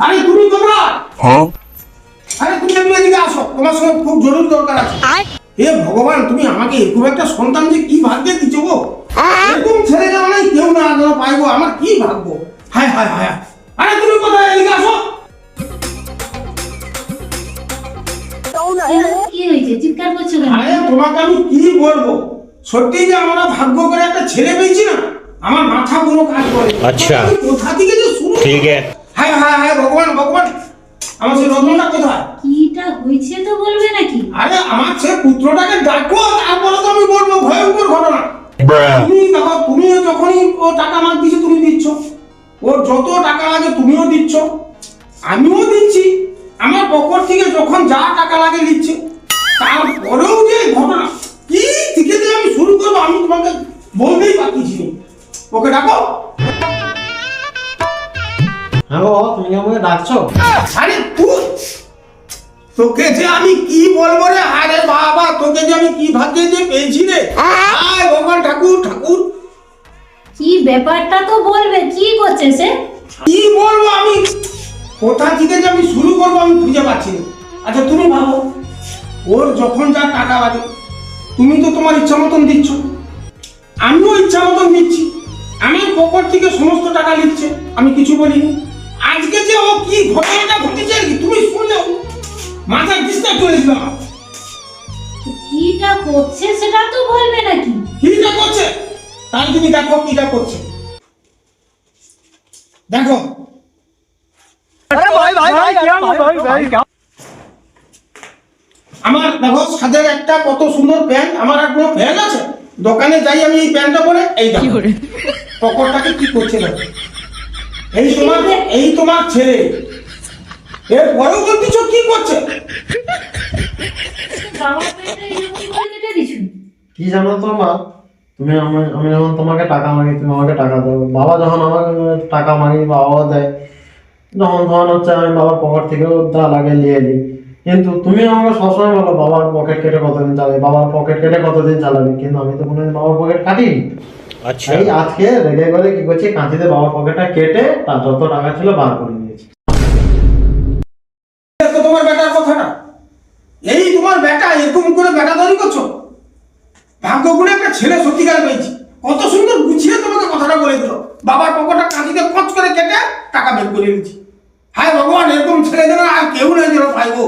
আরে তুমি তোমরা হ্যাঁ আরে তুমি এদিকে আসো, তোমার সঙ্গে খুব জরুরি দরকার আছে। হে ভগবান, তুমি আমাকে এরকম একটা সন্তান যে কি ভাগ্যে দিচ্ছ গো। এরকম ছেলে যাওয়া নাই কেউ না পাইবো, আমার কি ভাগ্য। হায় হায় হায়। আরে তুমি কোথায়, এদিকে আসো। কি হয়েছে, চিৎকার করছো কেন? আরে তোমাকে আমি কি বলবো, সত্যি যে আমরা ভাগ্য করে একটা ছেলে পেয়েছি না, আমার মাথা কোনো কাজ করে। আচ্ছা কোথা থেকে যে শুরু। ঠিক আছে। হায় হায় হায় ভগবান ভগবান, আমার সেই রত্নটা কোথায়? কিটা হয়েছে তো বলবে নাকি? আরে আমার সে পুত্রটাকে ডাকো, তারপরে তো আমি বলবো ভয়ঙ্কর ঘটনা। তুমি দেখো, তুমিও যখনই ও টাকা মাগছে তুমি দিচ্ছ, ওর যত টাকা লাগে তুমিও দিচ্ছ, আমিও দিচ্ছি, আমার পকেট থেকে যখন যা টাকা লাগে নিচ্ছে। তারপরেও যে ঘটনা কি থেকে যে আমি শুরু করবো আমি তোমাকে বলতেই পারছি। ওকে ডাকো। হ্যাঁ বাবা, তুমি আমাকে ডাকছো? আরে তোকে যে আমি কি বলবো রে, আরে বাবা তোকে যে আমি কি ভাগ্যে যে পেয়েছি রে। আয় ভগবান ঠাকুর ঠাকুর। কি ব্যাপারটা তো বলবে, কি করছে সে? কি বলবো আমি, কোথা থেকে যে আমি শুরু করবো আমি খুঁজে পাচ্ছি না। আচ্ছা তুমি ভাবো, ওর যখন যা টাকা লাগে তুমি তো তোমার ইচ্ছা মতন দিচ্ছ, আমিও ইচ্ছা মতন দিচ্ছি, আমার পকেট থেকে সমস্ত টাকা নিচ্ছে, আমি কিছু বলিনি। আজকে যে ও কি ঘটনাটা ঘটেছে তুমি শুনলেও মাথায় ডিস্টার্ব চলে যাবে আমার। কিটা করছে সেটা তো বলবে নাকি? কিটা করছে তাই তুমি দেখো কিটা করছে, দেখো। আমার দেখো সাদের একটা কত সুন্দর প্যান্ট, আমার আর কোনো প্যান্ট আছে? দোকানে যাই আমি এই প্যান্টটা পরে, এই দেখো পকেটটাকে কি করছে দেখো। এই তোমার ছেলে, এর পরেও তো কিছু কি করছে। বাবা পেটে এরকম করে কেটে দিছো? কি জানো তো মা, আমি যখন তোমাকে টাকা মাগি তুমি আমাকে টাকা দাও, বাবা যখন আমাকে টাকা মাগি বাবাও দেয়, যখন তখন হচ্ছে আমি বাবার পকেট থেকেও যা লাগে নিয়ে দিই। কিন্তু তুমি আমাকে সবসময় বলো বাবার পকেট কেটে কতদিন চালাবি, বাবার পকেট কেটে কতদিন চালাবি, কিন্তু আমি তো কোনোদিন বাবার পকেট কাটিনি। আচ্ছা এই আজকে রেগে করে কি করছি, কাঁচিতে বাবার পকেটটা কেটে তার যত টাকা ছিল বার করে নিয়েছি। তো তোমার বেটার কথাটা, এই তোমার বেটা এরকম করে বেটা তৈরি করছো। ভাগ্য করে একটা ছেলে সত্যিকার পেয়েছি, কত সুন্দর গুছিয়ে তোমাকে কথাটা বলে দিল, বাবার পকেটটা কাঁচিতে কচ করে কেটে টাকা বের করে নিয়েছি। হায় ভগবান, এরকম ছেলে যেন আর কেউ নেই যেন পাইবো।